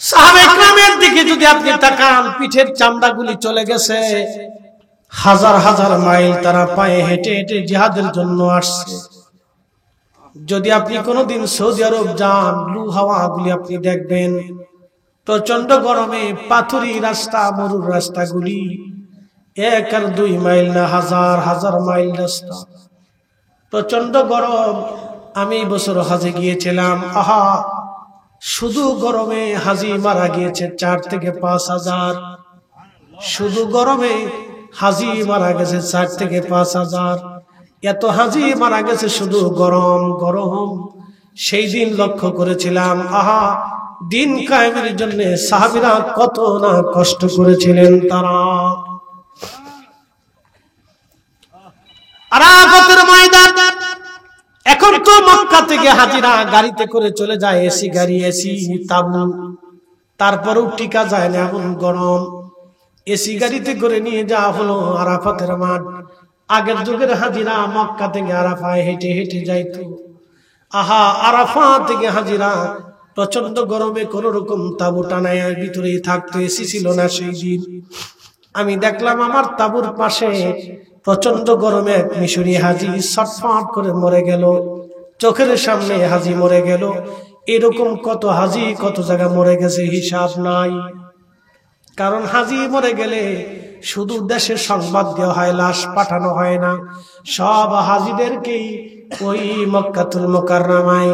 সাহাবায়ে কেরামের দিকে যদি আপনি তাকান, পিঠের চামড়াগুলি চলে গেছে, হাজার হাজার মাইল তারা পায়ে হেঁটে হেঁটে জিহাদের জন্য আসছে। যদি আপনি কোনোদিন সৌদি আরব যান, লু হাওয়াগুলি আপনি দেখবেন, প্রচন্ড গরমে পাথুরি রাস্তা, মরুর রাস্তাগুলি, 1 আর 2 মাইল না, হাজার হাজার মাইল রাস্তা, প্রচন্ড গরম। আমি বছর হজে গিয়েছিলাম, আহা, শুধু গরমে হাজি মারা গিয়েছে 4 থেকে 5 হাজার। শুধু গরমে হাজি মারা গেছে 4 থেকে 5 হাজার। এত হাজি মারা গেছে শুধু গরম গরম। সেই দিন লক্ষ্য করেছিলাম, আহা, দিন কায়েমের জন্য সাহাবীরা কত না কষ্ট করেছিলেন। তারা আরাফাতের ময়দান, এখন তো মক্কা থেকে হাজিরা গাড়িতে করে চলে যায়, এসি গাড়ি, এসি তাবু, তারপরেও টিকা যায় না এমন গরম। এসি গাড়িতে করে নিয়ে যাওয়া হলো আরাফাতের মাঠ। আগের যুগের হাজিরা মক্কা থেকে আরাফায় হেঁটে হেঁটে যাইতো। আহা, আরাফা থেকে হাজিরা প্রচন্ড গরমে কোন রকম তাবু টানায় ভিতরেই থাকতো, এসি ছিল না সেই দিন। আমি দেখলাম আমার তাবুর পাশে প্রচন্ড গরমে এক মিশরি হাজি ছটফট করে মরে গেল, চোখের সামনে হাজি মরে গেল। এরকম কত হাজি কত জায়গা মরে গেছে, হিসাব নাই। কারণ হাজি মরে গেলে শুধু দেশে সংবাদ দেওয়া হয়, লাশ পাঠানো হয় না। সব হাজিদেরকেই ওই মক্কাতুল মুকাররমায়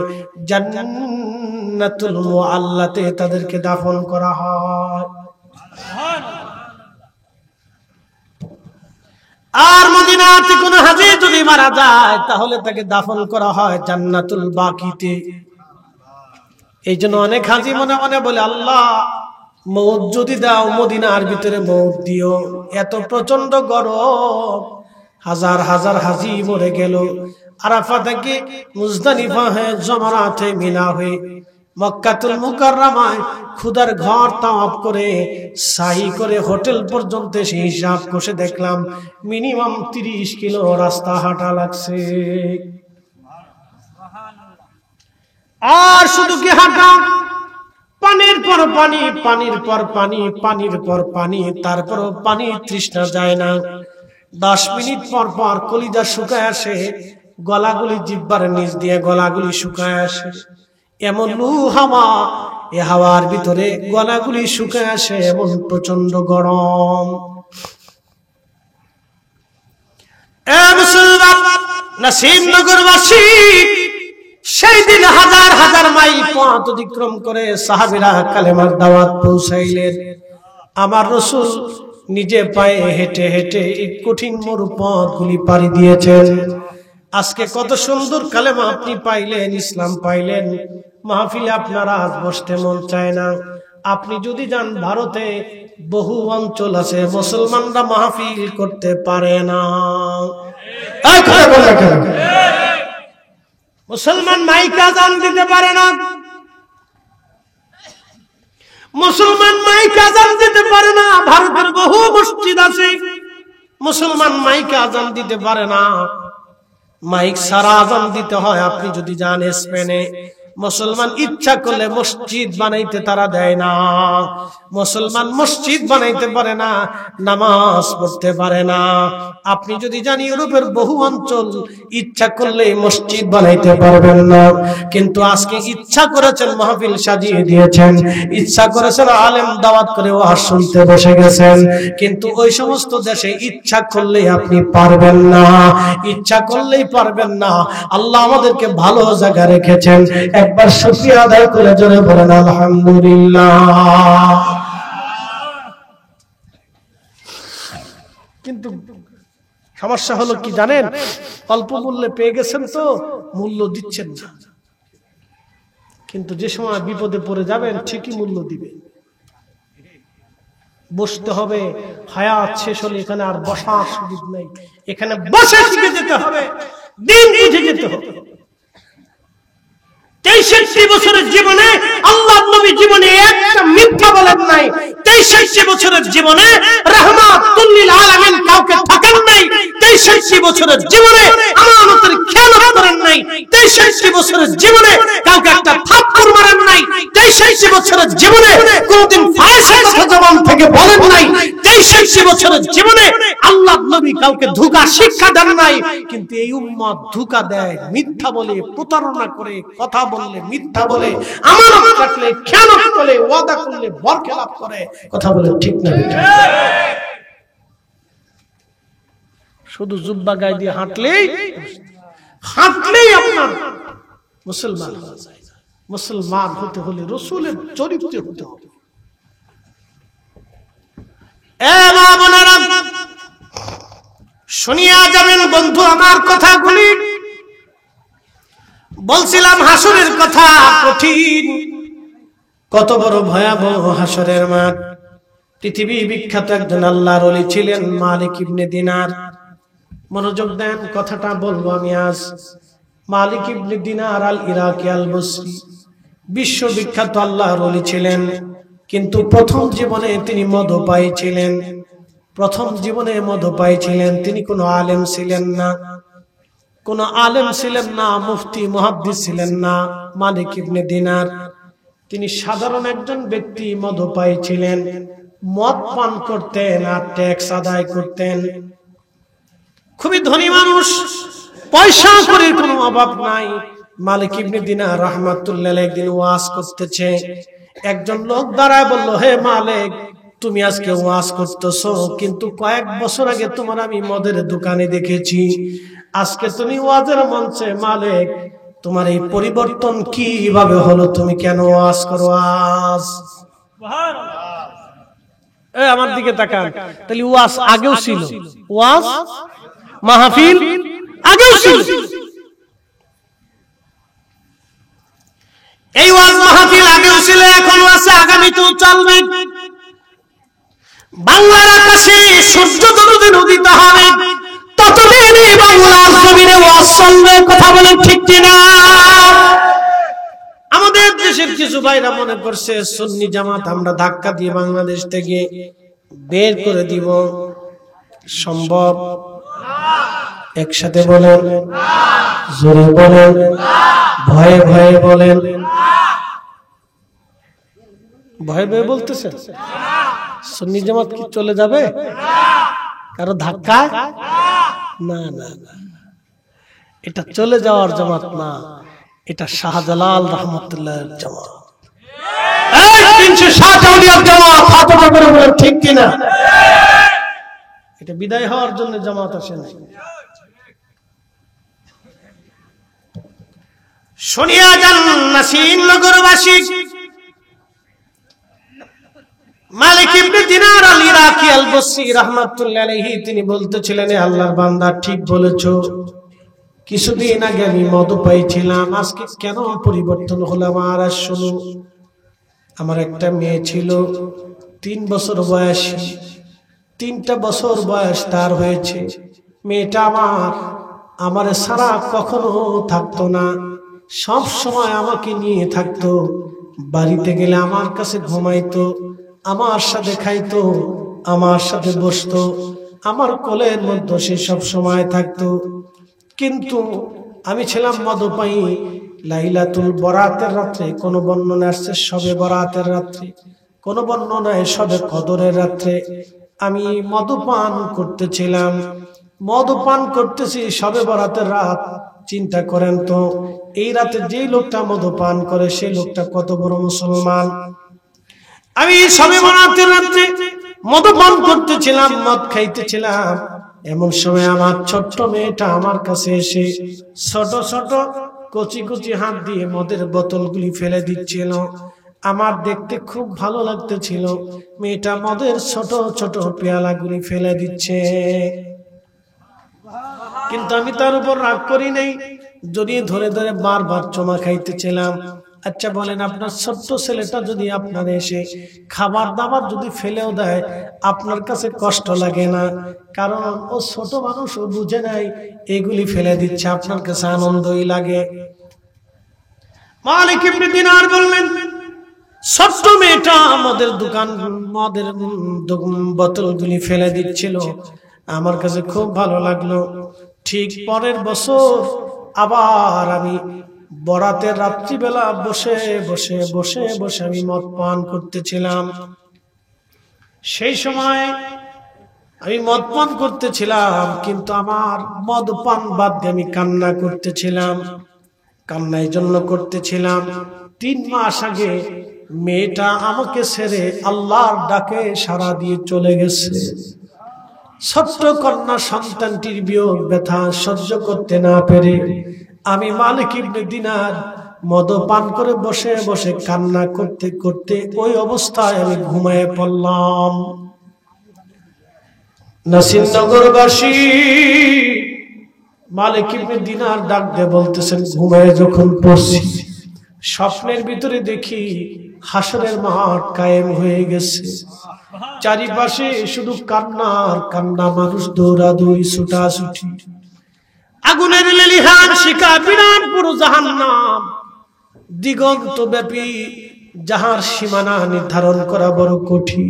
জান্নাতুল মুআল্লাতে তাদেরকে দাফন করা হয়। আর মদিনাতে কোন হাজি যদি মারা যায়, তাহলে তাকে দাফন করা হয় জান্নাতুল বাকিতে। এই জন্য অনেক হাজি মনে মনে বলে, আল্লাহ, মৌত যদি দাও, মদিনার ভিতরে মৌত দিও। এত প্রচন্ড গরম, হাজার হাজার হাজি মরে গেল। আরাফা থেকে মুজদালিফা হয়ে জমারাতে মিনা হয়ে মক্কাতুল মুকাররমায় খুদার ঘর তাওয়াফ করে সাহি করে হোটেল পর্যন্ত এসে হিসাব কষে দেখলাম মিনিমাম 30 কিলো রাস্তা হাঁটা লাগছে। আর শুধু কি হাঁটা, পানির পর পানি, পানির পর পানি, পানির পর পানি, তারপরও পানি তৃষ্ণা যায় না। 10 মিনিট পর পর কলিজা শুকায় আসে, গলাগুলি জিহ্বার নিচ দিয়ে গলাগুলি শুকায় আসে। এমন লু হাওয়া, এ হাওয়ার ভিতরে গলাগুলি শুকায় আসে, এমন প্রচন্ড গরম। এ মুসলমান নাসিমনগরবাসী, সেই দিন হাজার হাজার মাইল পথ অতিক্রম করে সাহাবীরা কালেমার দাওয়াত পৌঁছাইলেন। আমার রাসূল নিজে পায়ে হেঁটে হেঁটে এই কঠিন মরু পথগুলি পাড়ি দিয়েছেন। আজকে কত সুন্দর কালেমা আপনি পাইলেন, ইসলাম পাইলেন। মাহফিলে আপনারা আজ বসতে মন চায় না। আপনি যদি যান ভারতে, বহু অঞ্চল আছে মুসলমানরা মাহফিল করতে পারে না। মুসলমান মাইক আজান দিতে পারে না, মুসলমান মাইক আজান দিতে পারে না। ভারতের বহু মসজিদ আছে, মুসলমান মাইক আজান দিতে পারে না। মাইক সারা আজান দিতে হয়। আপনি যদি যান স্পেনে, মুসলমান ইচ্ছা করলে মসজিদ বানাইতে তারা দেয় না। মুসলমান মসজিদ বানাইতে পারে না, নামাজ পড়তে পারে না। আপনি যদি যান ইউরোপের বহু অঞ্চল, ইচ্ছা করলে মসজিদ বানাইতে পারবেন না। কিন্তু আজকে ইচ্ছা করেছেন মাহফিল সাজিয়ে দিয়েছেন, ইচ্ছা করেছেন আলেম দাওয়াত করে ওয়াজ শুনতে বসে গেছেন। কিন্তু ওই সমস্ত দেশে ইচ্ছা করলেই আপনি পারবেন না, ইচ্ছা করলেই পারবেন না। আল্লাহ আমাদেরকে ভালো জায়গা রেখেছেন। একবার শুকরিয়া আদায় করে জোরে বলেন আলহামদুলিল্লাহ। কিন্তু সমস্যা হলো কি জানেন, অল্প মূল্যে পেয়ে গেছেন তো মূল্য দিচ্ছেন না। কিন্তু যে সময় বিপদে পড়ে যাবেন ঠিকই মূল্য দিবেন। বসতে হবে, হায়াত শেষ হলে এখানে আর বসার সুযোগ নেই, এখানে বসে শিখে যেতে হবে, দিন বুঝে যেতে হবে। 63 বছরের জীবনে আল্লাহর নবী জীবনে একটা মিথ্যা বলেন নাই। 63 বছরের জীবনে রাহমাতুল লিল আলামিন কাউকে ঠকান নাই। 63 বছরের জীবনে আমানতের খেয়ানত করেন নাই, 63 বছরের জীবনে কাউকে একটা থাপ্পড় মারেন নাই, 63 বছরের জীবনে কোনদিন ফাহিশার কথা জবান থেকে বলেন নাই, 63 বছরের জীবনে আল্লাহর নবী কাউকে ধোঁকা শিক্ষা দেন নাই। কিন্তু এই উম্মত ধোঁকা দেয়, মিথ্যা বলে, প্রতারণা করে, কথা বললে মিথ্যা বলে, আমানত রাখলে খেয়ানত করে, ওয়াদা করলে বরখেলাপ করে। কথা বলে ঠিক না? শুধু জুব্বা গায়ে দিয়ে হাঁটলেই আপনার মুসলমান হওয়া যায়। মুসলমান হতে হলে রাসূলের চরিত্র হতে হবে। মা বোনেরা, শুনিয়া যাবেন বন্ধু আমার কথাগুলি। বলছিলাম হাসরের কথা কঠিন, কত বড় ভয়াবহ হাসরের মাঠ। পৃথিবী বিখ্যাত একজন আল্লাহর ওলি ছিলেন মালিক ইবনে দিনার। মনোযোগ দেন, কথাটা বলবো আমি আজ। মালিক ইবনে দিনার আল ইরাকি আল বসরি বিশ্ববিখ্যাত আল্লাহর ওলি ছিলেন, কিন্তু প্রথম জীবনে তিনি মদপায়ী ছিলেন। প্রথম জীবনে মদপায়ী ছিলেন। তিনি কোনো আলেম ছিলেন না, কোনো আলেম ছিলেন না, মুফতি মুহাদ্দিস ছিলেন না। মালিক ইবনে দিনার তিনি সাধারণ একজন ব্যক্তি, মদপায়ী ছিলেন, মদ পান করতেন আর ট্যাক্স আদায় করতেন। খুবই ধনী মানুষ, পয়সা করির কোনো অভাব নাই। মালিক ইবনে দিনার রাহমাতুল্লাহ আলাইহি একদিন ওয়াজ করতেছে। একজন লোক দাঁড়ায় বলল, হে মালিক, তুমি আজকে ওয়াজ করতেছো, কিন্তু কয়েক বছর আগে তোমার আমি মদের দোকানে দেখেছি। আজকে তুমি ওয়াজের মঞ্চে, মালিক তোমার এই পরিবর্তন কিভাবে হলো? তুমি কেন ওয়াজ করো আজ? আমার দিকে তাকান। তাহলে ওয়াজ আগেও ছিল, ওয়াজ মাহফিল আগেও ছিল। এই ওয়াজ মাহফিল আগেও ছিল, এখনো আছে, আগামীতেও চলবে। বাংলার আকাশে সূর্য যতদিন উদিত হবে ততদিনই বাংলার জমিনে ওয়াজ চলবে। কথা বলেন ঠিক কিনা? আমাদের দেশের কিছু ভাইরা মনে করছে সুন্নি জামাত আমরা ধাক্কা দিয়ে বাংলাদেশ থেকে বের করে দিব। সম্ভব? একসাথে বলেন, জোরে বলেন, ভয়ে ভয়ে বলেন। ভয়ে ভয়ে বলতেছেন? সুন্নি জামাত কি চলে যাবে কারো ধাক্কা? না না না, এটা চলে যাওয়ার জামাত না, এটা শাহজালাল রাহমাতুল্লাহর জামাত। এই 360 আউলিয়ার জামাত। হাতটা করে বলেন ঠিক কিনা? এটা বিদায় হওয়ার জন্য জামাত আসে না। শুনিয়া যান নাসির নগরবাসী, মালিক ইবনে দিনার আল ইরাকি আল বসরি রাহমাতুল্লাহ আলাইহি তিনি বলতেছিলেন, আল্লাহর বান্দা ঠিক বলেছো, কিছুদিন আগে আমি মদপায়ী ছিলাম, আজকে কেন পরিবর্তন হলাম? আর শোনো, আমার একটা মেয়ে ছিল 3 বছর বয়সী, 3টা বছর বয়স তার হয়েছে। মেয়েটা আমার সারা কখনো থাকতো না, সব সময় আমাকে নিয়ে থাকতো। বাড়িতে গেলে আমার কাছে ঘুমাইতো, আমার সাথে খাইতো, আমার সাথে বসতো, আমার কোলের মধ্যে সে সব সময় থাকতো। কিন্তু আমি ছিলাম মদপায়ী। লাইলাতুল বরাতের রাত্রে, কোন বর্ণনা আসছে শবে বরাতের রাত্রে, কোন বর্ণনায় শবে কদরের রাত্রে আমি মদপান করতেছিলাম। মদপান করতেছি শবে বরাতের রাত। চিন্তা করেন তো, এই রাতে যে লোকটা মদপান করে সেই লোকটা কত বড় মুসলমান। আমি শবে বরাতের রাত্রে মদপান করতেছিলাম, মদ খাইতেছিলাম। এমন সময় আমার ছোট্ট মেয়েটা আমার কাছে এসে ছোট ছোট কচি কচি হাত দিয়ে মদের বোতলগুলি ফেলে দিচ্ছিল। আমার দেখতে খুব ভালো লাগতেছিল, মেয়েটা মদের ছোট ছোট পেয়ালাগুলি ফেলে দিচ্ছে। কিন্তু আমি তার উপর রাগ করি নাই, জড়িয়ে ধরে ধরে বারবার চুমা খাইতেছিলাম। আচ্ছা বলেন, আপনার ছোট্ট ছেলেটা যদি আপনার এসে খাবার দাবার যদি ফেলেও দেয়, আপনার কাছে কষ্ট লাগে না? কারণ ও ছোট মানুষ, ও বুঝে নাই এগুলি ফেলে দিচ্ছে, আপনার কাছে আনন্দই লাগে। মালিক ইবনে দিনার বললেন, ছোট্ট মেয়েটা মদের বোতলগুলি ফেলে দিচ্ছিল, আমার কাছে খুব ভালো লাগলো। ঠিক পরের বছর আবার আমি বরাতের রাত্রিবেলা বসে বসে বসে বসে আমি মদ পান করতেছিলাম। সেই সময় আমি মদ পান করতেছিলাম, কিন্তু আমার মদ পান বাদ দিয়ে আমি কান্না করতেছিলাম। কান্না এই জন্য করতেছিলাম, 3 মাস আগে মেয়েটা আমাকে ছেড়ে আল্লাহর ডাকে সাড়া দিয়ে চলে গেছে। ছোট্ট কন্যা সন্তানটির বিয়োগ ব্যথা সহ্য করতে না পেরে আমি মালিক ইবনে দিনার মদ পান করে বসে বসে কান্না করতে করতে ওই অবস্থায় আমি ঘুমিয়ে পড়লাম। নাসিরনগরবাসী মালিক ইবনে দিনার ডাক দিয়ে বলতেছেন, ঘুমায় যখন পড়ছি স্বপ্নের ভিতরে দেখি হাসরের মাঠ কায়েম হয়ে গেছে। চারিপাশে শুধু কান্না আর কান্না, মানুষ দৌড়াদৌড়ি ছুটাছুটি, আগুনের লেলিহান শিখা, বিরাট বড় জাহান্নাম, দিগন্ত ব্যাপী, যাহার সীমানা নির্ধারণ করা বড় কঠিন।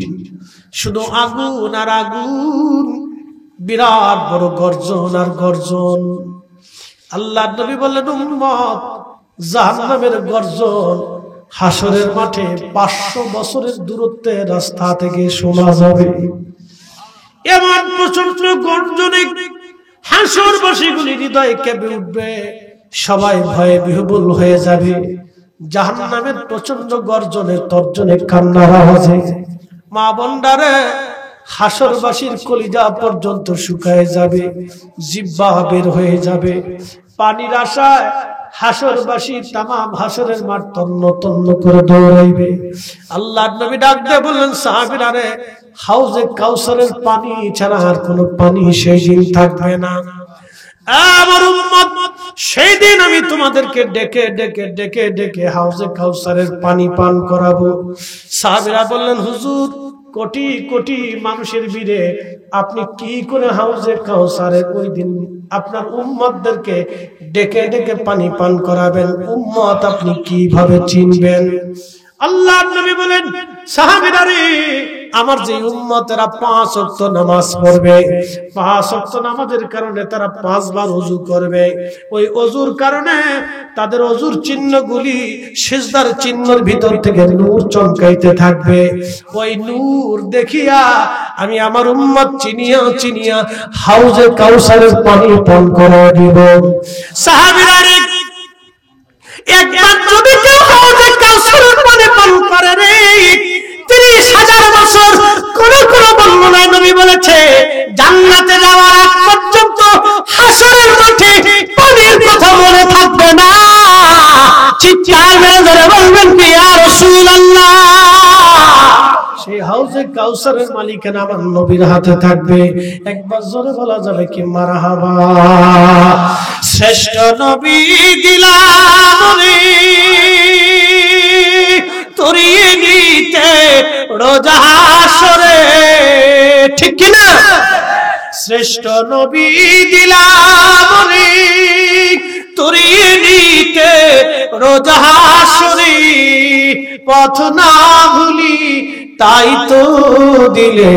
শুধু আগুন আর আগুন, বিরাট বড় গর্জন আর গর্জন। আল্লাহ নবী বললেন, উম্মত, জাহান্নামের গর্জন হাসরের মাঠে 500 বছরের দূরত্বের রাস্তা থেকে শোনা যাবে। এমন প্রচন্ড গর্জনে হাসরবাসীগুলি হৃদয়ে কেঁপে উঠবে, সবাই ভয়ে বিহ্বল হয়ে যাবে। জাহান্নামের প্রচন্ড গর্জনে তর্জনে কান্নার আওয়াজে মা বোনদারে হাসরবাসীর কলিজা পর্যন্ত শুকায় যাবে, জিহ্বা বের হয়ে যাবে। পানির আশায় হাসরবাসী তামাম হাসরের মাঠ তন্ন তন্ন করে দৌড়াইবে। আল্লাহর নবী ডাক দিয়ে বললেন, সাহাবীরা রে, হাউজে কাউসারের পানি ছাড়া আর কোনো পানি সেই দিন থাকবে না। আমার উম্মত, সেই দিন আমি তোমাদেরকে ডেকে ডেকে ডেকে ডেকে হাউজে কাউসারের পানি পান করাবো। সাহাবীরা বললেন, হুজুর, কোটি কোটি মানুষের ভিড়ে আপনি কি করে হাউজে কাউসারের ওই দিন আপনার উম্মতদেরকে ডেকে ডেকে পানি পান করাবেন? উম্মত আপনি কিভাবে চিনবেন? আল্লাহর নবী বলেন, সাহাবীরা রে, আমার যে উম্মতেরা 5 ওয়াক্ত নামাজ পড়বে, 5 ওয়াক্ত নামাজের কারণে তারা 5 বার ওযু করবে। ওই ওযুর কারণে তাদের ওযুর চিহ্নগুলি সিজদার চিহ্নের ভিতর থেকে নূর চমকাইতে থাকবে। ওই নূর দেখিয়া আমি আমার উম্মত চিনিয়া চিনিয়া হাউজে কাউসারের পানি পান করে দিব। সাহাবীরা রে, একবার যদি কেউ হাউজে কাউসারের পানি পান করে রে, 30,000 বছর কোন কোন বর্ণনায় নবী বলেছে জান্নাতে যাওয়ার আগ পর্যন্ত হাসরের মাঠে পানির কথা মনে থাকবে না। চিৎকার মেরে ধরে বলবেন কি, ইয়া রাসূলুল্লাহ! সেই হাউজে কাউসারের মালিকানা আমার নবীর হাতে থাকবে। একবার জোরে বলা যাবে কি মারহাবা? শ্রেষ্ঠ নবী দিলাম রে তরিয়ে নিতে রোজা হাসরে, ঠিক কিনা? শ্রেষ্ঠ নবী দিলাম রে তরিয়ে নিতে রোজা হাসরে, পথ না ভুলি তাই তো দিলে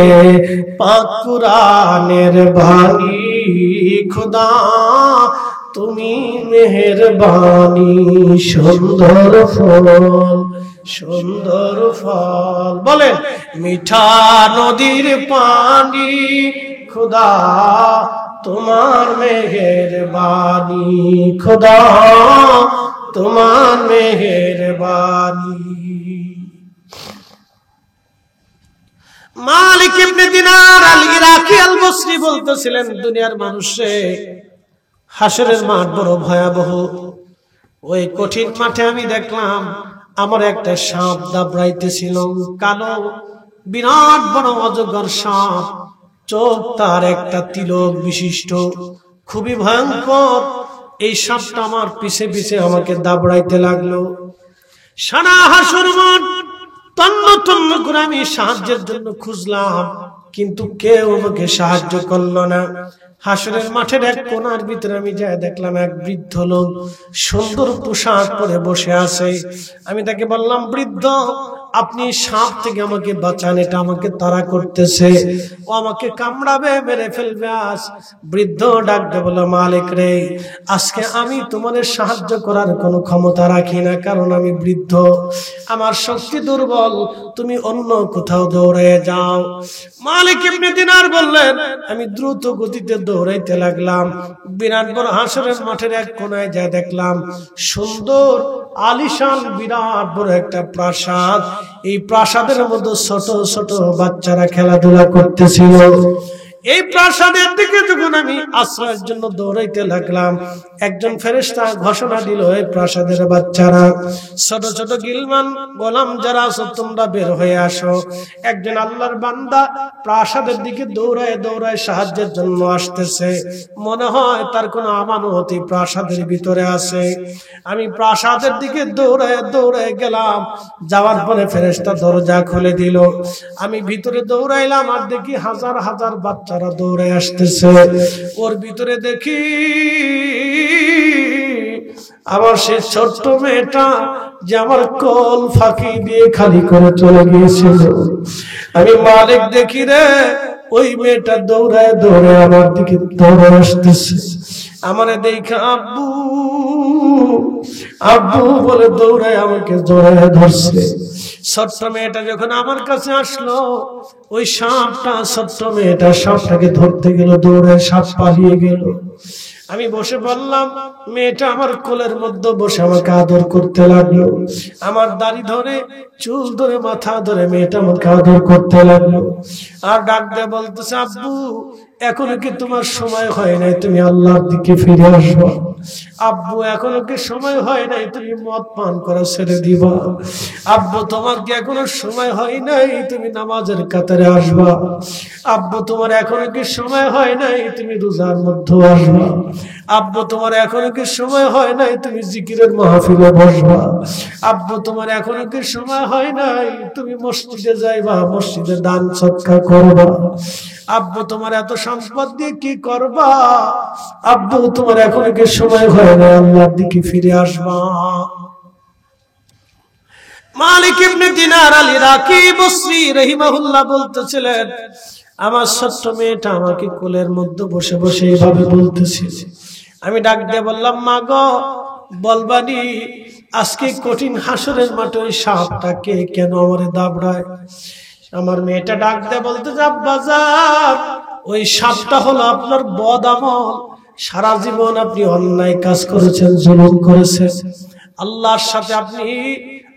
পাক কুরআনের বাণী। খোদা তুমি মেহেরবানি, সুন্দর ফল সুন্দর ফল, বলে মিঠা নদীর পানি, খোদা তোমার মেহেরবানি, খোদা তোমার মেহেরবানি। মালিক ইবনে দিনার আল ইরাকি আল বসরি বলতেছিলেন, দুনিয়ার মানুষে হাসরের মাঠ বড় ভয়াবহ। ওই কঠিন মাঠে আমি দেখলাম আমার একটা সাপ দাবড়াইতেছিল, কালো বিরাট বড় অজগর সাপ, চোখ তার একটা তিলক বিশিষ্ট, খুবই ভয়ঙ্কর। এই সাপটা আমার পিছে পিছে আমাকে দাবড়াইতে লাগলো। সারা হাসর মাঠ তন্ন তন্ন করে আমি সাহায্যের জন্য খুঁজলাম, কিন্তু কেউ আমাকে সাহায্য করলো না। হাসরের মাঠের এক কোণার ভিতরে আমি যাই দেখলাম এক বৃদ্ধ লোক সুন্দর পোশাক পরে বসে আছে। আমি তাকে বললাম, বৃদ্ধ, আপনি সাপ থেকে আমাকে বাঁচান, এটা আমাকে তাড়া করতেছে, ও আমাকে কামড়াবে, মেরে ফেলবে। আজ বৃদ্ধ ডাক দিয়ে বলল, মালিক রে, আজকে আমি তোমাদের সাহায্য করার কোনো ক্ষমতা রাখি না, কারণ আমি বৃদ্ধ, আমার শক্তি দুর্বল, তুমি অন্য কোথাও দৌড়ে যাও। মালিক ইবনে দিনার বললেন, আমি দ্রুত গতিতে দৌড়াইতে লাগলাম। বিরাট বড় হাসরের মাঠের এক কোনায় যায় দেখলাম সুন্দর আলিশান বিরাট বড় একটা প্রাসাদ। এই প্রাসাদের মধ্যে ছোট ছোট বাচ্চারা খেলাধুলা করতেছিল। এই প্রাসাদের দিকে যখন আমি আশ্রয়ের জন্য দৌড়াইতে লাগলাম, একজন ফেরেশতা ঘোষণা দিল, এই প্রাসাদের বাচ্চারা, ছোট ছোট গিলমান গোলাম যারা আছো, তোমরা বের হয়ে আসো। একজন আল্লাহর বান্দা প্রাসাদের দিকে দৌড়ায় দৌড়ায় সাহায্যের জন্য আসতেছে। মনে হয় তার কোনো আমানত এই প্রাসাদের ভিতরে আছে। আমি প্রাসাদের দিকে দৌড়ায় দৌড়ায় গেলাম, যাওয়ার পরে ফেরেশতা দরজা খুলে দিল। আমি ভিতরে দৌড়াইলাম, আর দেখি হাজার হাজার বাচ্চারা দৌড়ে আসতেছে। ওর ভিতরে দেখি আমার সেই ছোট্ট মেয়েটা, যে আমার কোল ফাঁকি দিয়ে খালি করে চলে গিয়েছিল। আমি মালিক দেখি রে, ওই মেয়েটা দৌড়ায় দৌড়ে আমার দিকে দৌড়ে আসতেছে। আমারে দেখা আব্বু আব্বু বলে দৌড়ায় আমাকে জড়ায় ধরছে। ছোট্ট মেয়েটা যখন আমার কাছে আসলো, ওই সাপটা, ছোট্ট মেয়েটা সাপটাকে ধরতে গেল, দৌড়ে সাপ পালিয়ে গেল। আমি বসে বললাম, মেয়েটা আমার কোলের মধ্যে বসে আমাকে আদর করতে লাগলো। আমার দাড়ি ধরে, চুল ধরে, মাথা ধরে মেয়েটা আমাকে আদর করতে লাগলো। আর ডাক দিয়ে বলতেছে, আব্বু এখনো কি তোমার সময় হয় নাই, তুমি আল্লাহর দিকে ফিরে আসবা? আব্বু এখনো কি সময় হয় নাই, তুমি মদ পান করা ছেড়ে দিবা? আব্বু তোমার কি এখনো সময় হয় নাই, তুমি নামাজের কাতারে আসবা? আব্বু তোমার এখনো কি সময় হয় নাই, তুমি রোজার মধ্যে আসবা? আব্বু তোমার এখনো কি সময় হয় নাই, তুমি জিকিরের মাহফিলে বসবা? আব্বু তোমার এখনো কি সময় হয় নাই, তুমি মসজিদে যাইবা, মসজিদে দান সদকা করবা? আব্বু তোমার এত সম্পদ দিয়ে কি করবা? আব্বু তোমার এখনো কি সময় হয় নাই, আল্লাহর দিকে ফিরে আসবা? মালিক ইবনে দিনার আলী রাকি বসরি রাহিমাহুল্লাহ বলতেছিলেন, আমার ছোট্ট মেয়েটা আমাকে কোলের মধ্যে বসে বসে এইভাবে বলতেছে। আমি ডাক দিয়ে বললাম, মা গো, বলবানি আজকে কঠিন হাসরের মাঠে ওই সাপটাকে কেন আমারে দাবড়ায়? আমার মেয়েটা ডাক দিয়ে বলতেছে, আব্বাজান, ওই সাপটা হলো আপনার বদ আমল। সারা জীবন আপনি অন্যায় কাজ করেছেন, জুলুম করেছেন, আল্লাহর সাথে আপনি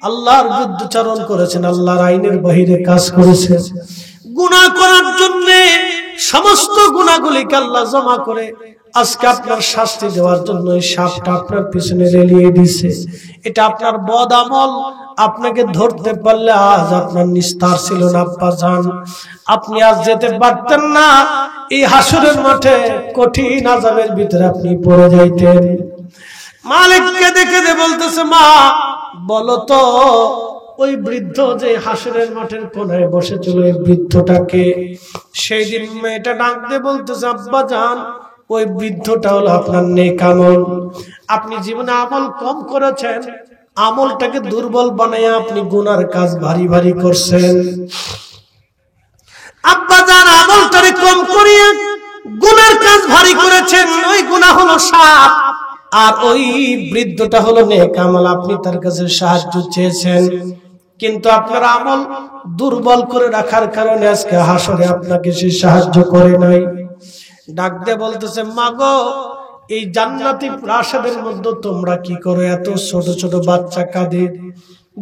আল্লাহর বিরুদ্ধাচরণ করেছেন, আল্লাহর আইনের বাহিরে কাজ করেছেন। গুনাহ করার জন্য সমস্ত গুনাহগুলিকে আল্লাহ জমা করে আজকে আপনার শাস্তি দেওয়ার জন্য এই সাপটা আপনার পিছনে রেলিয়ে দিয়েছে। এটা আপনার বদ আমল। আপনাকে ধরতে পারলে আজ আপনার নিস্তার ছিল না আব্বাজান। আপনি আজ যেতে পারতেন না, এই হাসরের মাঠে কঠিন আযাবের ভিতরে আপনি পড়ে যাইতেন। মালিককে দেখে বলতেছে, মা বলো তো, ওই বৃদ্ধ যে হাসরের মাঠের কোনায় বসেছিল, ওই বৃদ্ধটাকে? সেই দিন মেয়েটা ডাক দিয়ে বলতেছে, আব্বাজান, ওই বৃদ্ধটা হলো আপনার নেক আমল। আপনি জীবনে আমল কম করেছেন, আমলটাকে দুর্বল বানাইয়া আপনি গুনার কাজ ভারী ভারী করছেন। আব্বাজান আমলটারে কম করিয়া গুনার কাজ ভারী করেছেন, ওই গুনাহ হলো সাপ। আর ওই বৃদ্ধটা হলো নেক আমল, আপনি তার কাছে সাহায্য চেয়েছেন, কিন্তু আপনার আমল দুর্বল করে রাখার কারণে আজকে হাসরে আপনাকে সে সাহায্য করে নাই। ডাক দিয়ে বলতেছে, মাগো, এই জান্নাতি প্রাসাদের মধ্যে তোমরা কি করো? এত ছোট ছোট বাচ্চা কাঁদে।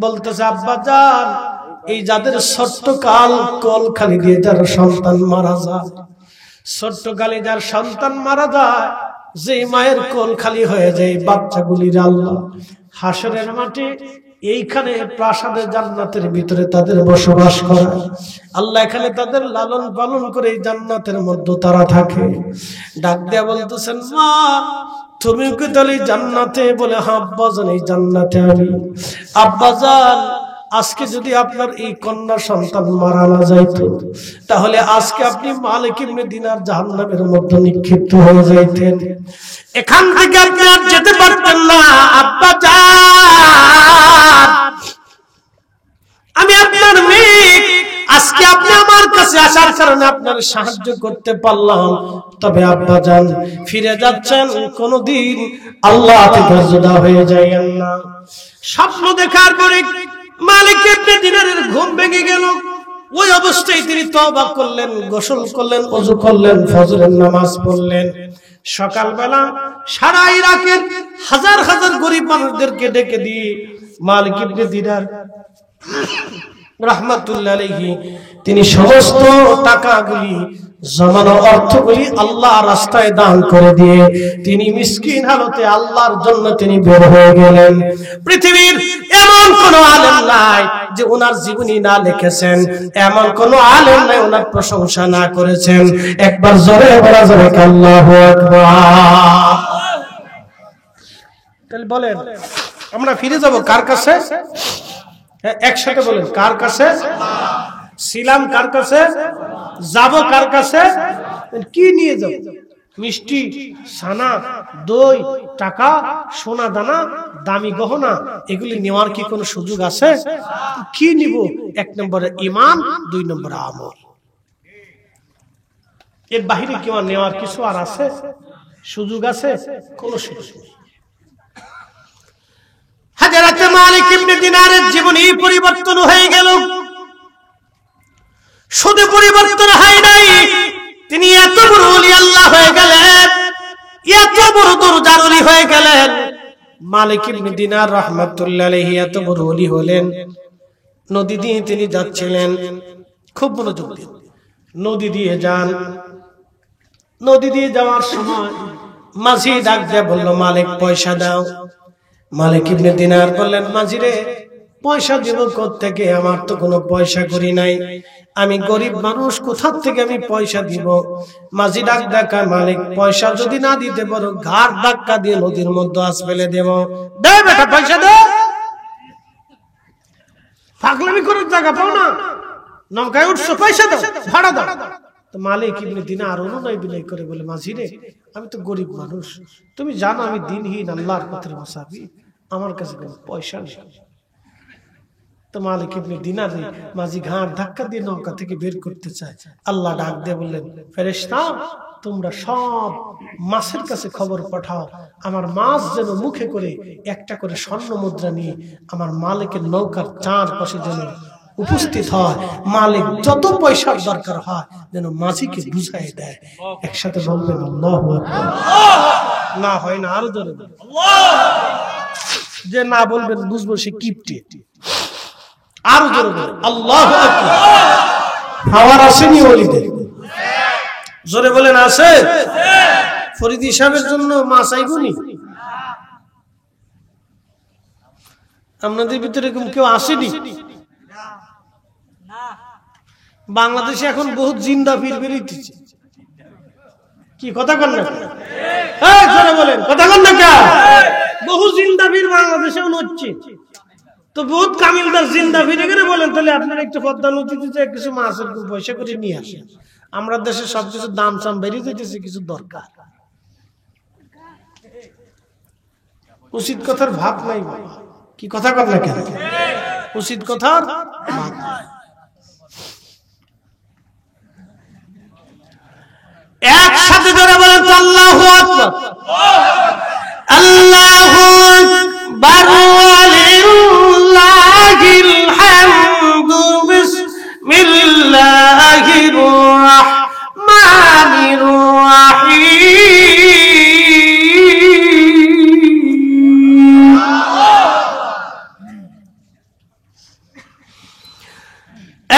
বলতেছে, আব্বাজান, এই যাদের ছোট্ট কোল খালি দিয়ে যার সন্তান মারা যায়, ছোট্ট কালে যার সন্তান মারা যায়, যে মায়ের কোল খালি হয়ে যায়, বাচ্চাগুলির আল্লাহ হাসরের মাঠে এইখানে প্রাসাদে জান্নাতের ভিতরে তাদের বসবাস করে। আল্লাহ এখানে তাদের লালন পালন করে এই জান্নাতের মধ্যে তারা থাকে। ডাক দেয়া বলতেছেন, মা তুমি কি তাহলে জান্নাতে? বলে, হ্যাঁ আব্বাজান, এই জান্নাতে আমি। আব্বাজান, আজকে যদি আপনার এই কন্যা সন্তান মারা না যাইতো, তাহলে আজকে আপনি মালিক ইবনে দিনার জাহান্নামের মধ্যে নিক্ষিপ্ত হয়ে যাইতেন। এখান থেকে আপনি আর যেতে পারতেন না আব্বাজান। আমি আপনার মেয়ে, আজকে আপনি আমার কাছে আসার কারণে আপনার সাহায্য করতে পারলাম, তবে আব্বাজান ফিরে যাচ্ছেন, কোনদিন আল্লাহ থেকে জুদা হয়ে যাবেন না। স্বপ্ন দেখার পরে মালিক ইবনে দিনারের ঘুম ভেঙে গেল। ওই অবস্থায় তিনি তওবা করলেন, গোসল করলেন, ওযু করলেন, ফজরের নামাজ পড়লেন। সকালবেলা সারা ইরাকের হাজার হাজার গরিব মানুষদেরকে ডেকে দিয়ে মালিক ইবনে দিনার রাহমাতুল্লাহ আলাইহি তিনি সমস্ত টাকাগুলি, জমানো অর্থগুলি আল্লাহ রাস্তায় দান করে দিয়ে তিনি মিসকিন হালতে আল্লাহর জন্য তিনি বের হয়ে গেলেন। পৃথিবীর এমন কোন আলেম নাই যে ওনার জীবনী না লিখেছেন, এমন কোন আলেম নাই ওনার প্রশংসা না করেছেন। একবার জোরে বলা যাবে আল্লাহু আকবার। তাহলে বলেন আমরা ফিরে যাব কার কাছে? একসাথে বলেন, কার কাছে ছিলাম, কার কাছে যাব, কার কাছে? কি নিয়ে যাব? মিষ্টি, ছানা, দই, টাকা, সোনা দানা, দামি গহনা, এগুলি নেওয়ার কি কোনো সুযোগ আছে? কি নিব? এক নম্বরে ঈমান, দুই নম্বরে আমল। এর বাহিরে কি নেওয়ার কিছু আর আছে? সুযোগ আছে? কোনো সুযোগ নেই। হযরত মালিক ইবনে দিনারের জীবনী পরিবর্তন হয়ে গেল। শুধু পরিবর্তন হয় নাই, তিনি এত বড় ওলি আল্লাহ হয়ে গেলেন, এত বড় দরজার ওলি হয়ে গেলেন। মালিক ইবনে দিনার রাহমাতুল্লাহ আলাইহি এত বড় ওলি হলেন। নদী দিয়ে তিনি যাচ্ছিলেন, খুব মনোযোগ দিন, নদী দিয়ে যান। নদী দিয়ে যাওয়ার সময় মাঝি ডাক দিয়ে বলল, মালিক পয়সা দাও। মালিক ইবনে দিনার বললেন, মাঝি রে, পয়সা দিব কোত্থেকে? আমার তো কোনো পয়সা করি নাই, আমি গরিব মানুষ, কোথা থেকে আমি পয়সা দিব? মাঝি ডাক ডাকা, মালিক পয়সা যদি না দিতে পারো, ঘাড় ধাক্কা দিয়ে নদীর মধ্যে আস ফেলে দেব। দে বেটা পয়সা দে, পাগলামি করার জায়গা পাও না, নৌকায় উঠছো, পয়সা দাও, ভাড়া দাও। তো মালিক ইবনে দিনার অনুনয় বিনয় করে বলে, মাঝি রে, আমি তো গরিব মানুষ, তুমি জানো আমি দিনহীন, আল্লাহর পথের মুসাফির, আমার কাছে কোনো পয়সা নেই। তো মালিক ইবনে দিনার মাঝি ঘাড় ধাক্কা দিয়ে নৌকা থেকে বের করতে চায়। আল্লাহ ডাক দিয়ে বললেন, ফেরেশতা, তোমরা সব মাছের কাছে খবর পাঠাও, আমার মাছ যেন মুখে করে একটা করে স্বর্ণ মুদ্রা নিয়ে আমার মালিকের নৌকার চারপাশে যেন উপস্থিত হয়, মালিক যত পয়সার দরকার হয় যেন মাঝিকে বুঝাই দেয়। একসাথে বলবেন আল্লাহু আকবার। না হয় না, আরো জোরে যে না বলবেন বুঝবো সে কিপটে। আরো জোরে বলেন আল্লাহু আকবার। পাওয়ার আসেনি ওলিদের? জোরে বলেন আছে? ফরিদি সাহেবের জন্য মাছ আইবনি? আপনাদের ভিতরে কেউ আসেনি? বাংলাদেশে এখন বহুত জিন্দা পীর বেরিয়েছে। কি কথা কন না? জোরে বলেন, কথা কন না কে? বহু জিন্দা পীর বাংলাদেশে হচ্ছে। তো বহুত কামিলদার জিন্দা ফিরে গেলে বলেন, তাহলে আপনারা একটু পদ্মা নদীতে কিছু মাছের পয়সা করে নিয়ে আসেন। আমরা দেশে সবকিছু দাম সাম বেরিয়ে যেতেছে, কিছু দরকার। উচিত কথার ভাব নাই। কি কথা কর না কেন? উচিত কথার ভাব নাই। একসাথে ধরে বলেন তো আল্লাহু আকবার। আল্লাহু আকবার ওয়ালিল্লাহিল হামদু। বিসমিল্লাহির রাহমানির রাহিম।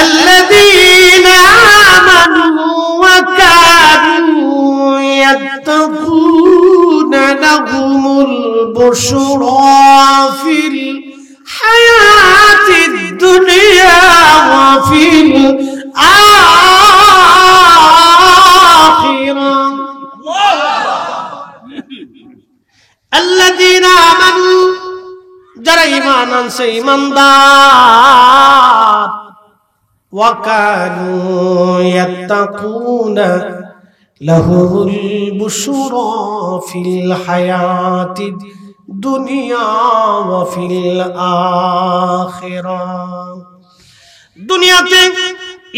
আল্লাযীনা আমানু ওয়া কানু ইয়াত্তাকুনা লাহুমুল বুশরা ফিল হায়াতিদ দুনিয়া ওয়া ফিল আখিরাহ। আল্লাযীনা আমানু, যারা ঈমান আনছে, ঈমানদার, ওয়া কানু ইয়াত্তাকুনা লাহুমুল বুশরা ফিল হায়াতিদ দুনিয়া ওয়া ফিল আখিরাহ। দুনিয়াতে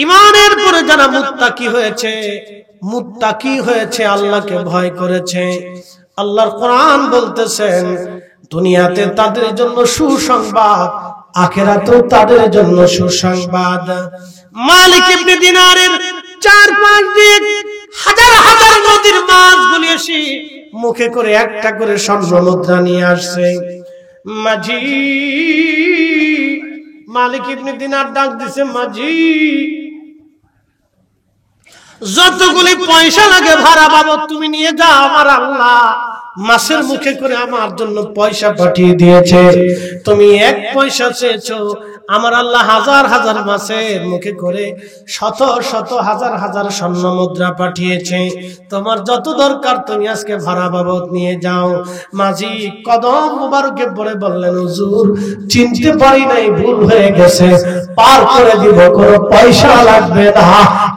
ঈমানের পরে যারা মুত্তাকি হয়েছে আল্লাহকে ভয় করেছে, আল্লাহর কোরআন বলতেছেন দুনিয়াতে তাদের জন্য সুসংবাদ, আখিরাতেও তাদের জন্য সুসংবাদ। মালিক ইবনে দিনারের 4-5 দিন হাজার হাজার নদীর মাছগুলি এসে মুখে করে একটা করে স্বর্ণ মুদ্রা নিয়ে আসছে। মাঝি, মালিক ইবনে দিনার ডাক দিছে, মাঝি যতগুলি পয়সা লাগে ভাড়া বাবদ তুমি নিয়ে যাও, আমার আল্লাহ মাছের মুখে করে আমার জন্য পয়সা পাঠিয়ে দিয়েছে। তুমি 1 পয়সা চেয়েছো, আমার আল্লাহ হাজার হাজার মাছের মুখে করে শত শত হাজার হাজার স্বর্ণ মুদ্রা পাঠিয়েছে। তোমার যত দরকার তুমি আজকে ভাড়া বাবদ নিয়ে যাও। মাঝি কদম মুবারকে পড়ে বললেন, হুজুর চিনতে পারি নাই, ভুল হয়ে গেছে, পার করে দিব, কোনো পয়সা লাগবে না,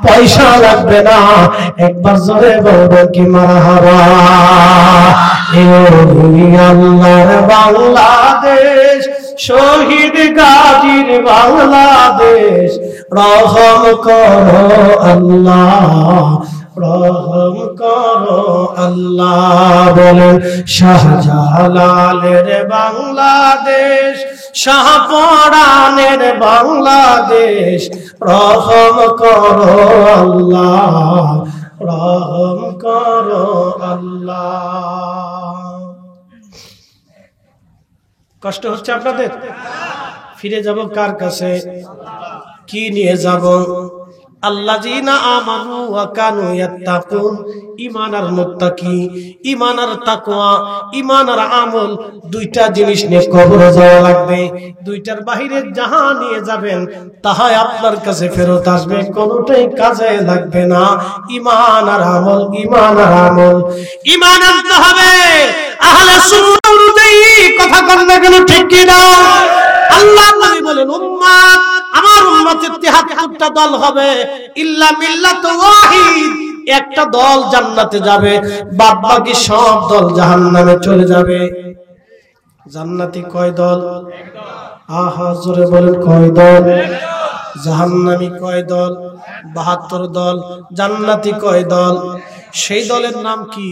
পয়সা লাগবে না। একবার জোরে বলবেন কি মারহাবা। আল্লাহর বাংলাদেশ, শহীদ গাজীর বাংলাদেশ, রহম করো আল্লাহ, রহম করো আল্লাহ। বলেন শাহজালালের বাংলাদেশ, শাহপরানের বাংলাদেশ, রহম করো আল্লাহ, রহম করো আল্লাহ। কষ্ট হচ্ছে আপনাদের? ফিরে যাব কার কাছে? কি নিয়ে যাব? আল্লাযীনা আমানু ওয়া কানু ইয়াত্তাকুন, ঈমান আর মুত্তাকি, ঈমান আর তাকওয়া, ঈমান আর আমল, দুইটা জিনিস নিয়ে কবরে যাওয়া লাগবে। দুইটার বাহিরে যাহা নিয়ে যাবেন তাহাই আপনার কাছে ফেরত আসবে, কোনোটাই কাজে লাগবে না। ঈমান আর আমল, ঈমান আর আমল, ঈমান আনতে হবে আহলে সুন্নাহ অনুযায়ী। কথা কন না কেন, ঠিক কি না? আল্লাহ নবী বলেন উম্মত, আমার উম্মতের 73টা দল হবে, ইল্লা মিল্লাত ওয়াহিদ, একটা দল জান্নাতে যাবে, বাদ বাকি সব দল জাহান্নামে চলে যাবে। জান্নাতি কয় দল? আহা জোরে বলেন কয় দল? জাহান্নামী কয় দল? 72 দল। জান্নাতি কয় দল? সেই দলের নাম কি?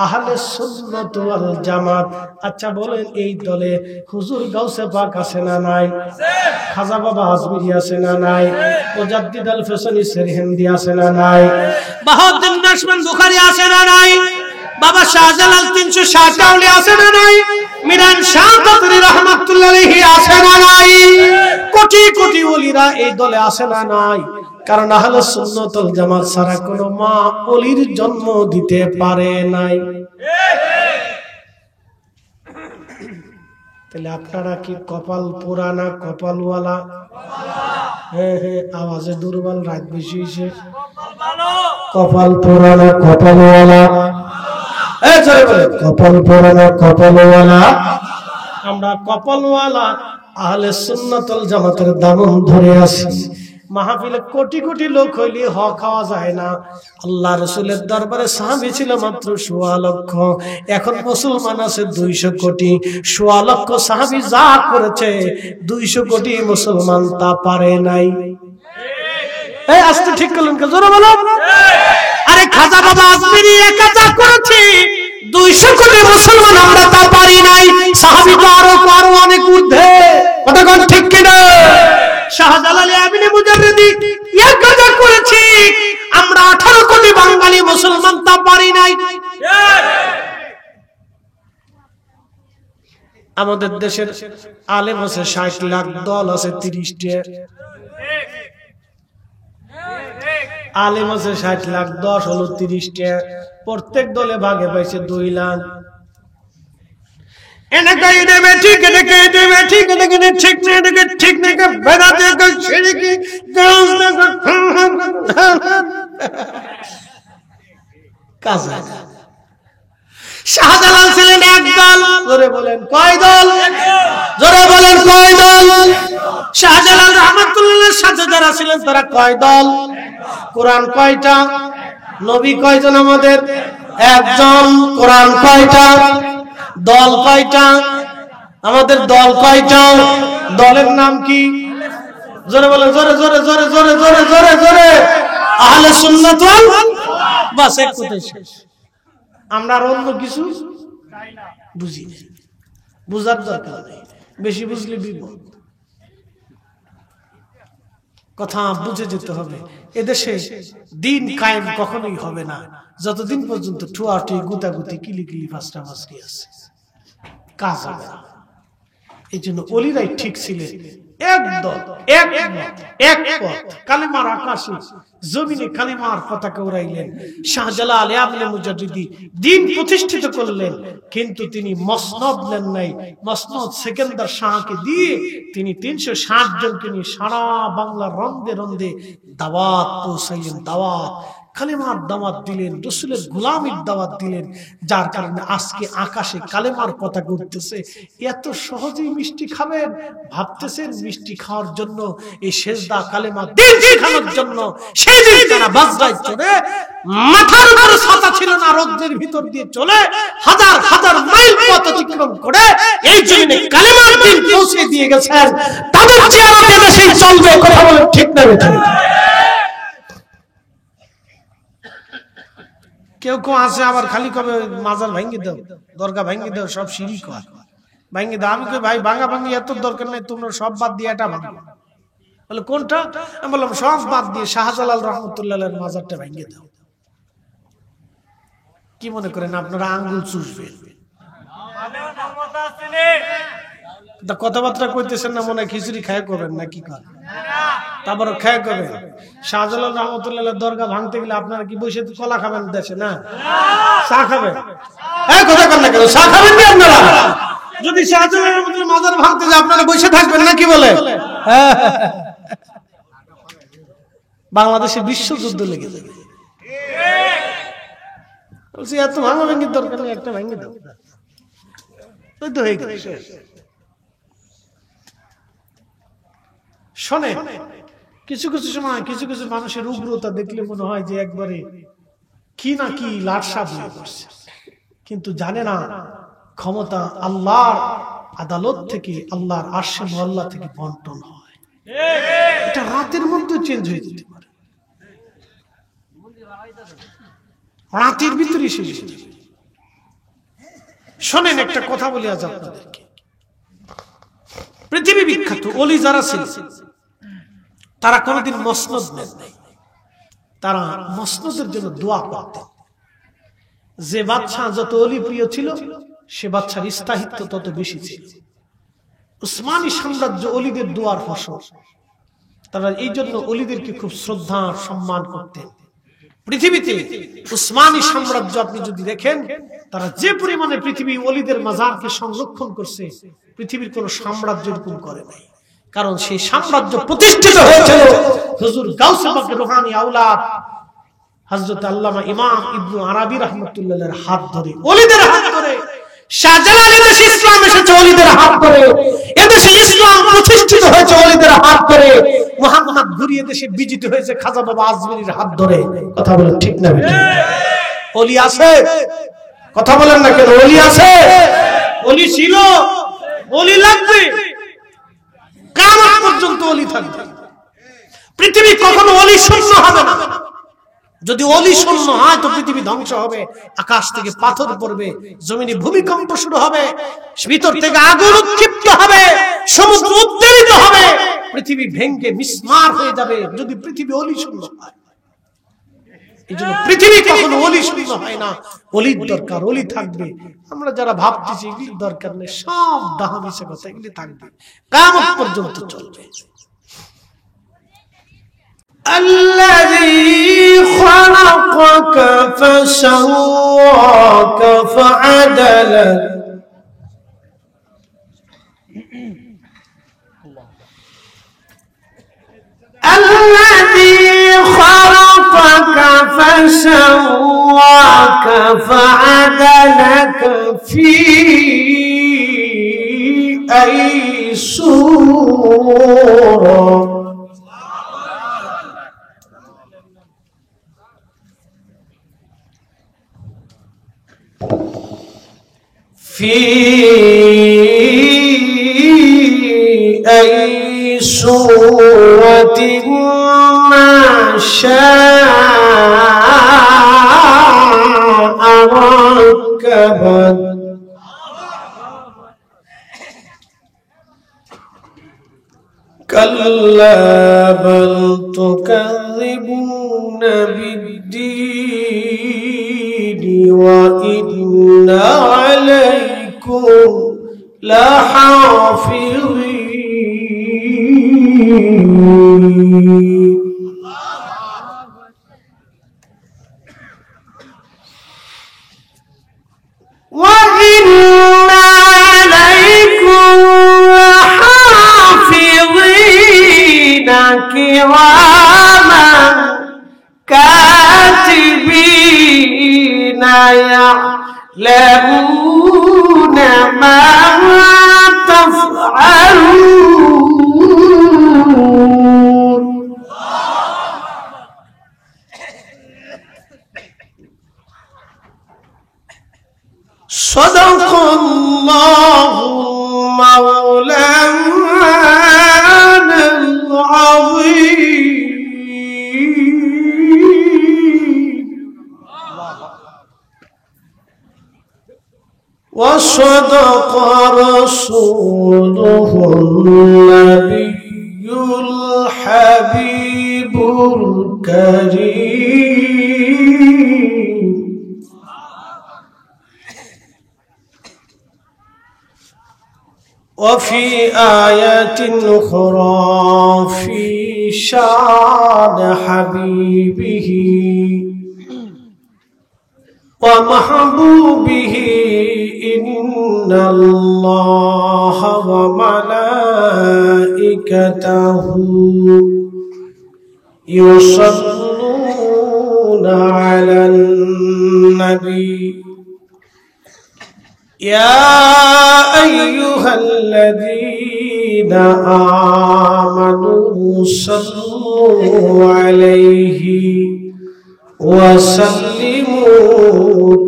আহলে সুন্নাত ওয়াল জামাত। আচ্ছা বলেন, এই দলে হুজুর গাউসে পাক আছে না নাই? খাজা বাবা আজমিরি আছে না নাই? মুজাদ্দিদ আল ফেসানি সেরহিন্দি আছে না নাই? বাহাউদ্দিন নাশবন্দি বুখারী আছে না নাই? বাবা শাহজালাল 360 আউলিয়া আছে না নাই? মিরান শাহ কাদরি রাহমাতুল্লাহ আলাইহি আছে না নাই? কোটি কোটি ওলিরা এই দলে আছে না নাই? কারণ আহলে সুন্নাত ওয়াল জামাত ছাড়া কোনো মা ওলির জন্ম দিতে পারে নাই। তাহলে আপনারা কি কপাল পোড়া না কপালওয়ালা? হ্যাঁ হ্যাঁ, আওয়াজে দুর্বল, রাত বেশি হয়েছে। কপাল পোড়া না কপালওয়ালা? কপাল পোড়া না কপালওয়ালা? আমরা কপালওয়ালা আহলে সুন্নাত ওয়াল জামাতের দামন ধরে আছি। মাহফিলে কোটি কোটি লোক হইলে হক খাওয়া যায় না। আল্লাহ রাসূলের দরবারে সাহাবী ছিল মাত্র 1.25 লক্ষ, এখন মুসলমান আছে 200 কোটি। 1.25 লক্ষ সাহাবী যা করেছে 200 কোটি মুসলমান তা পারে নাই। এই আস্তে ঠিক করলেন কে? জোরে বলো। আরে খাজা বাবা আজমিরি একা যা করেছে 200 কোটি মুসলমান আমরা তা পারি নাই। সাহাবী তো আরো অনেক ঊর্ধ্বে। কথা কোন ঠিক কি না? শাহজালাল আমিনী মুজাররিদি একা যা করেছে আমরা 18 কোটি বাঙালি মুসলমান তা পারি নাই। আমাদের দেশের আলেম আছে 60 লাখ, দল আছে 30টা। আলেম আছে 60 লাখ, 10 হলো 30টা, প্রত্যেক দলে ভাগে পাইছে 2 লাখ। শাহজালাল ছিলেন এক দল। জোরে বলেন কয় দল? জোরে বলেন কয় দল? শাহজালাল রাহমাতুল্লাহর সাথে যারা ছিলেন তারা কয় দল? কোরআন কয়টা? নবী কয়জন আমাদের? একজন। কোরআন কয়টা? দল কয়টা? আমাদের দল কয়টা? দলের নাম কি? জোরে বলে, জোরে জোরে জোরে জোরে জোরে জোরে জোরে আহলে সুন্নাত ওয়াল বাস, এক কথাই শেষ। আমরা আর অন্য কিছু বুঝি না, বুঝার দরকার নেই, বেশি বুঝলে বিপদ। কথা বুঝে যেতে হবে। এদেশে দিন কায়েম কখনোই হবে না যতদিন পর্যন্ত ঠুয়াঠুই গুতাগুতি কিলিকিলি ফাঁসটাফাঁসি আছে, কাজ হবে না। এই জন্য ওলিরাই ঠিক ছিলেন, একদম এক পথ, কালেমার আকাশে জমিনে কালেমার পতাকা উড়াইলেন। শাহজালাল ইবনে মুজাদ্দিদি দ্বীন প্রতিষ্ঠিত করলেন, কিন্তু তিনি মসনদ নেন নাই। মসনদ সেকেন্দার শাহকে দিয়ে তিনি 360 জনকে নিয়ে সারা বাংলার রন্দে রন্দে দাওয়াত পৌঁছাইলেন। দাওয়াত, কালেমার দাওয়াত দিলেন, রাসূলের গোলামীর দাওয়াত দিলেন, যার কারণে আজকে আকাশে কালেমার পতাকা উঠতেছে। এত সহজেই মিষ্টি খাবেন ভাবতেছেন? মিষ্টি খাওয়ার জন্য, এই সেজদা কালেমা দিন শেখানোর জন্য সেই দিন তারা বাজরায় চড়ে, মাথার উপর ছাতা ছিল না, রোদের ভিতর দিয়ে চলে হাজার হাজার মাইল পথ অতিক্রম করে এই জমিনে কালেমার দিন পৌঁছে দিয়ে গেছেন। তাদের চেহারা দেশে চলবে, কথা বলে ঠিক না বেঠিক? কেউ কেউ আছে আবার খালি কবে মাজার ভাঙ্গি দাও, দরগা ভাঙ্গি দাও, সব শিরিক হয়, ভাঙ্গি দাও। আমি কই ভাই ভাঙা ভাঙ্গি এত দরকার নাই, তোমরা সব বাদ দিয়ে এটা ভাঙো। বলে কোনটা? আমি বললাম সব বাদ দিয়ে শাহজালাল রহমতুল্লাহের মাজারটা ভাঙ্গি দাও। কি মনে করেন আপনারা আঙ্গুল চুষবেন? কথাবার্তা কইতেছেন না, মনে খিচুড়ি খায় করবেন না কি করেন? তারপর খায় করবেন। শাহজালাল রহমতুল্লাহ দরগা ভাঙতে গেলে আপনারা কি বসে কলা খাবেন দেশে? না, চা খাবেন। কথা কন না কেন? চা খাবেন কি আপনারা? যদি শাহজালাল রহমতুল্লাহ মাজার ভাঙতে যায় আপনারা বসে থাকবেন না, কি বলে? বাংলাদেশে বিশ্বযুদ্ধ লেগে যাবে। বলছি এত ভাঙা ভাঙির দরকার নেই, একটা ভাঙে দাও, ওই তো হয়ে গেল। শোনে, কিছু কিছু সময় কিছু কিছু মানুষের উগ্রতা দেখলে মনে হয় যে একবারে কি না কি লাটসাপ হয়ে পড়ছে, কিন্তু জানে না ক্ষমতা আল্লাহর আদালত থেকে, আল্লাহর আরশে মুআল্লা থেকে বন্টন হয়। এটা রাতের মধ্যে চেঞ্জ হয়ে যেতে পারে, রাতের ভিতরে শেষ হয়ে যাবে। শোনেন, একটা কথা বলি আজ আপনাদেরকে। পৃথিবী বিখ্যাত ওলি যারা ছিল তারা কোনদিন মসনদ নেন নাই, তারা মসনদের জন্য দোয়া করতেন। যে বাদশা যত ওলি প্রিয় ছিল, সে বাদশার স্থায়িত্ব তত বেশি ছিল। উসমানী সাম্রাজ্য ওলিদের দোয়ার ফসল। তারা এই জন্য ওলিদেরকে খুব শ্রদ্ধা সম্মান করতেন। পৃথিবীতে উসমানী সাম্রাজ্য আপনি যদি দেখেন, তারা যে পরিমাণে পৃথিবী ওলিদের মাজারকে সংরক্ষণ করছে, পৃথিবীর কোন সাম্রাজ্য এরকম করে নাই। কারণ সেই সাম্রাজ্য প্রতিষ্ঠিত হয়েছিল হুজুর গাউসে পাকের রূহানী আওলাদ হযরত আল্লামা ইমাম ইবনে আরাবী রাহমাতুল্লাহর হাত ধরে, ওলিদের হাত ধরে। শাহজালাল দেশে ইসলাম এসেছে ওলিদের হাত ধরে, এদেশে ইসলাম প্রতিষ্ঠিত হয়েছে ওলিদের হাত ধরে। মুহাম্মদ ঘুরিয়ে দেশে বিজিত হয়েছে খাজা বাবা আজমিরির হাত ধরে। কথা বলেন ঠিক না? ওলি আছে? কথা বলেন না কেন? ওলি আছে, ওলি ছিল, ওলি লাগবে, কিয়ামত পর্যন্ত ওলি থাকবে। পৃথিবী কখনো ওলি শূন্য হবে না। যদি ওলি শূন্য হয় তো পৃথিবী ধ্বংস হবে, আকাশ থেকে পাথর পড়বে, জমিনে ভূমিকম্প শুরু হবে, ভিতর থেকে আগুন উৎক্ষিপ্ত হবে, সমুদ্র উত্তেজিত হবে, পৃথিবী ভেঙে মিসমার হয়ে যাবে যদি পৃথিবী ওলি শূন্য হয়। এই জন্য পৃথিবী কখনো ওলি শূন্য হয় না। ওলির দরকার, ওলি থাকবে। আমরা যারা ভাবতেছি এগুলির দরকার নেই, সব দাহামিসে কথা, এগুলি থাকবে, কিয়ামত পর্যন্ত চলবে। الذي خلقك فسواك فعدلك الذي خلقك فسواك فعدلك في أي صورة في أي سورة ما شاء ركبك كلا بل تكذبون بالدين وإن عليكم لحافظين وإن عليكم لحافظين كراما كاتبين يعلمون ما تفعلون صدق الله مولانا العظيم وصدق رسوله النبي الحبيب الكريم وفي آيات أخرى في شان حبيبه ومحبوبه إن الله وملائكته يصلون على النبي يا أيها الذين آمنوا صلوا عليه وسلموا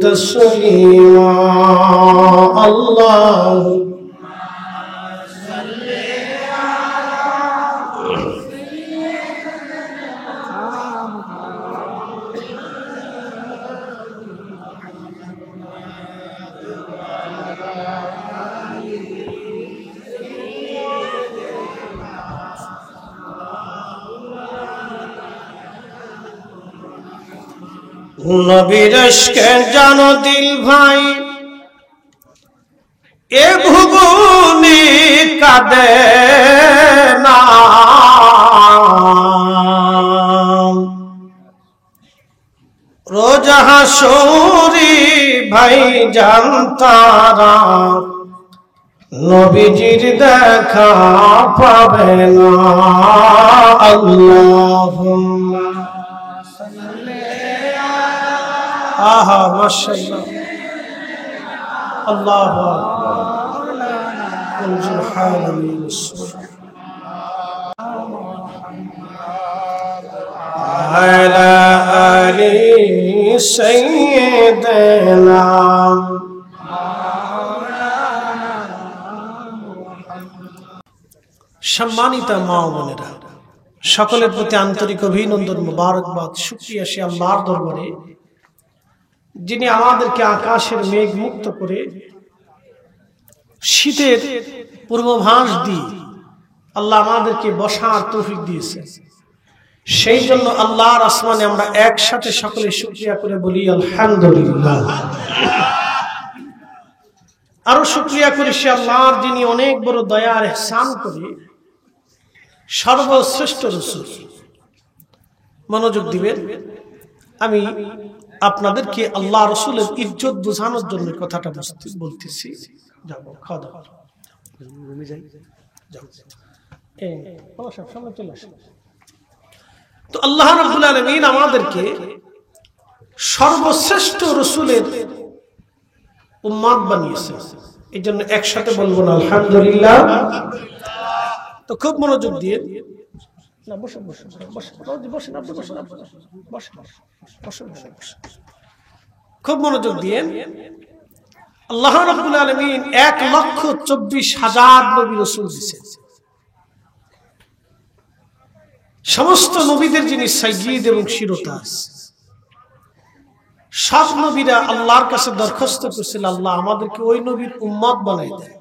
تسليما اللهم صل নবীর ইশকে জানো দিল ভাই এ ভুবনে কাঁদে না রোজ হাসরে ভাই জানতারা নবীজির দেখা পাবে না আল্লাহুম্মা آها ما شاء الله الله أكبر الجرحان من الصور على آل سيدنا সম্মানিত মা ও বোনেরা সকলের প্রতি আন্তরিক অভিনন্দন মোবারকবাদ শুকরিয়া সে আল্লাহর দরবারে যিনি আমাদেরকে আকাশের মেঘ মুক্ত করে শীতের পূর্বাভাস দিয়ে আল্লাহ আমাদেরকে বসার তৌফিক দিয়েছেন সেই জন্য আল্লাহর আসমানে আমরা একসাথে সকলে শুকরিয়া করে বলি আলহামদুলিল্লাহ আরো শুকরিয়া করি সে আল্লাহর যিনি অনেক বড় দয়ার ইহসান করে সর্বশ্রেষ্ঠ রাসূল মনোযোগ দিবেন আমি আপনাদেরকে আল্লাহ রাসূলের ইজ্জত বোঝানোর জন্য কথাটা বলতেছি যাব খাওয়া দাওয়া ঘুমে যাই যাও এই সব সামনে চলে আসো তো আল্লাহ রাব্বুল আলামিন আমাদেরকে সর্বশ্রেষ্ঠ রাসূলের উম্মত বানিয়েছে এইজন্য একসাথে বলবো না আলহামদুলিল্লাহ তো খুব মনোযোগ দিয়ে না বসে বসে বসে বসে আপনি বসে বসে বসে বসে খুব মনোযোগ দিয়ে আল্লাহ রাব্বুল আলামিন 1,24,000 নবী রাসূল দিয়েছেন সমস্ত নবীদের যিনি সাইয়্যিদ এবং শিরোতাজ, সব নবীরা আল্লাহর কাছে দরখাস্ত করেছিল, আল্লাহ আমাদেরকে ওই নবীর উম্মত বানাই দেয়।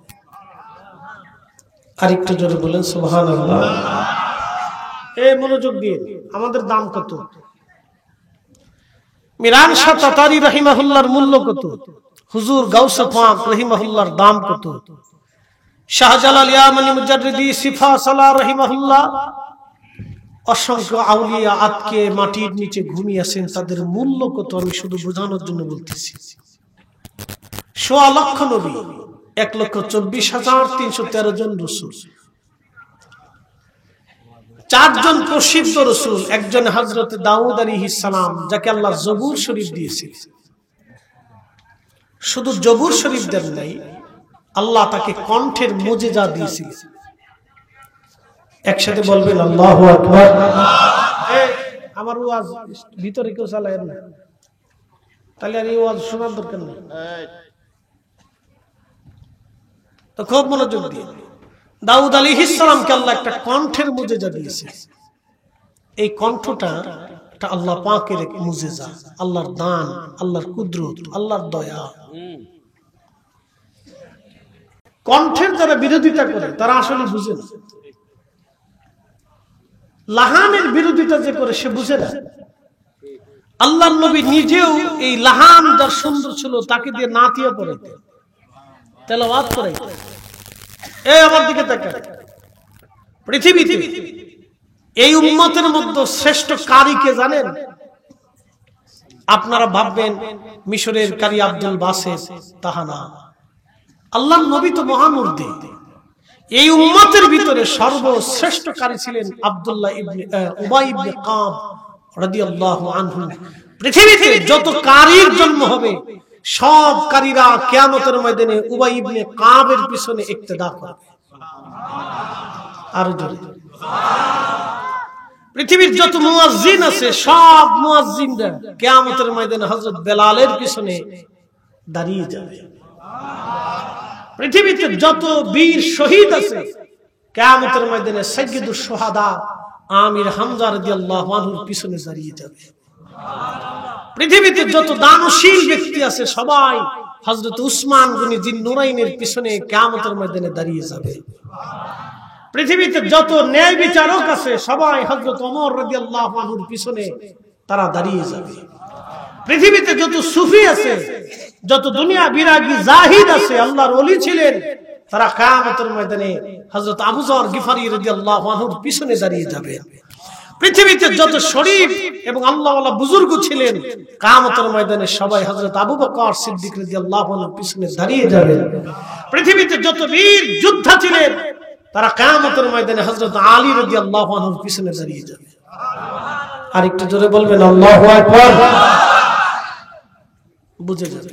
আরেকটু জোরে বলেন সুবহানাল্লাহ। এই মনোযোগ দিয়ে, আমাদের দাম কত? মিরান শাহ তাতারি রাহিমাহুল্লাহর মূল্য কত? হুজুর গাউসে পাক রাহিমাহুল্লাহর দাম কত? শাহজালাল ইয়ামানি মুজাদ্দিদি সিফা সালাহ রাহিমাহুল্লাহ অসংখ্য আউলিয়া আতকে মাটির নিচে ঘুমিয়ে আছেন, তাদের মূল্য কত আমি শুধু বোঝানোর জন্য বলতেছি। ১৬ লক্ষ নবী, ১,২৪,৩১৩ জন রাসূল, ৪ জন প্রসিদ্ধ রাসূল, একজন হযরত দাউদ আলাইহিস সালাম, যাকে আল্লাহ জবুর শরীফ দিয়েছিল। শুধু জবুর শরীফ দেন নাই, আল্লাহ তাকে কণ্ঠের মুজিজা দিয়েছিল। একসাথে বলবেন আল্লাহু আকবার। আমার ওয়াজ ভিতরে কেউ চালায় না, তাহলে আর এই ওয়াজ শোনার দরকার নেই। তো খুব মনোযোগ দিয়ে, দাউদ আলাইহিস সালামকে আল্লাহ একটা কণ্ঠের মুজিজা দিয়েছে। এই কণ্ঠটা এটা আল্লাহ পাকের এক মুজিজা, আল্লাহর দান, আল্লাহর কুদরত, আল্লাহর দয়া। কণ্ঠের যারা বিরোধিতা করে তারা আসলে বুঝে না। লাহানের বিরোধিতা যে করে সে বুঝে না। আল্লাহর নবী নিজেও এই লাহান যার সুন্দর ছিল তাকে দিয়ে নাতিয়ে পড়াইতেন, তেলাওয়াত করাইতেন। এই আমার দিকে তাকান, পৃথিবীতে এই উম্মতের মধ্যে শ্রেষ্ঠ কারি কে জানেন? আপনারা ভাববেন মিশরের কারি আব্দুল বাসেত, তাহা না। আল্লাহর নবী তো মহামুর্দি। এই উম্মতের ভিতরে সর্বশ্রেষ্ঠ কারি ছিলেন আব্দুল্লাহ ইবনে উবাই ইবনে কাব রাদিয়াল্লাহু আনহু। পৃথিবীতে যত কারির জন্ম হবে সব কারীরা কিয়ামতের ময়দানে উবাই ইবনে কাবের পিছনে ইক্তেদা করবে। আর জোরে পৃথিবীর যত মুয়াজ্জিন আছে সব মুয়াজ্জিনরা কিয়ামতের ময়দানে হযরত বেলালের পিছনে দাঁড়িয়ে যাবে। পৃথিবীতে যত বীর শহীদ আছে কিয়ামতের ময়দানে সাইয়্যিদুশ শুহাদা আমির হামজা রাদিয়াল্লাহু আনহুর পিছনে দাঁড়িয়ে যাবে। পৃথিবীতে যত দানশীল ব্যক্তি আছে সবাই হযরত উসমান গনি জিন্নুরাইনের পিছনে কিয়ামতের ময়দানে দাঁড়িয়ে যাবে। পৃথিবীতে যত ন্যায় বিচারক আছে সবাই হযরত ওমর রাদিয়াল্লাহু আনহুর পিছনে তারা দাঁড়িয়ে যাবে। পৃথিবীতে যত সুফি আছে, যত দুনিয়া বিরাগী জাহিদ আছে, আল্লাহর ওলি ছিলেন, তারা কিয়ামতের ময়দানে হযরত আবু যর গিফারি রাদিয়াল্লাহু আনহুর পিছনে দাঁড়িয়ে যাবে। পৃথিবীতে যত শরীফ এবং আল্লাহওয়ালা বুজুর্গ ছিলেন কিয়ামতের ময়দানে সবাই হযরত আবু বকর সিদ্দিক রাদিয়াল্লাহু আনহুর পিছনে দাঁড়িয়ে যাবে। পৃথিবীতে যত বীর যোদ্ধা ছিলেন তারা কিয়ামতের ময়দানে হযরত আলী রাদিয়াল্লাহু আনহুর পিছনে দাঁড়িয়ে যাবে। আর একটু জোরে বলবেন আল্লাহু আকবার। বুঝে যাবে।